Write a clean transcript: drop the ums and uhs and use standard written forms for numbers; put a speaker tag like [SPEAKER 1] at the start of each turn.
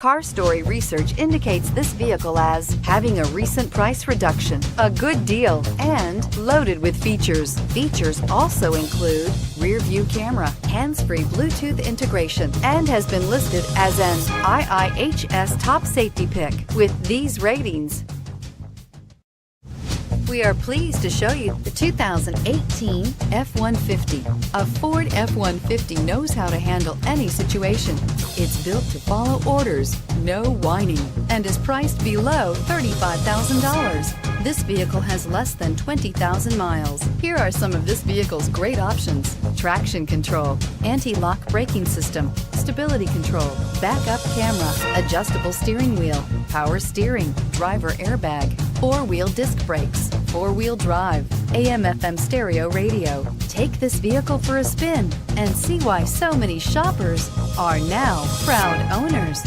[SPEAKER 1] Car Story research indicates this vehicle as having a recent price reduction, a good deal, and loaded with features. Features also include rear view camera, hands-free Bluetooth integration, and has been listed as an IIHS top safety pick with these ratings. We are pleased to show you the 2018 F-150. A Ford F-150 knows how to handle any situation. It's built to follow orders, no whining, and is priced below $35,000. This vehicle has less than 20,000 miles. Here are some of this vehicle's great options: traction control, anti-lock braking system, stability control, backup camera, adjustable steering wheel, power steering, driver airbag, four-wheel disc brakes, four-wheel drive, AM/FM stereo radio. Take this vehicle for a spin and see why so many shoppers are now proud owners.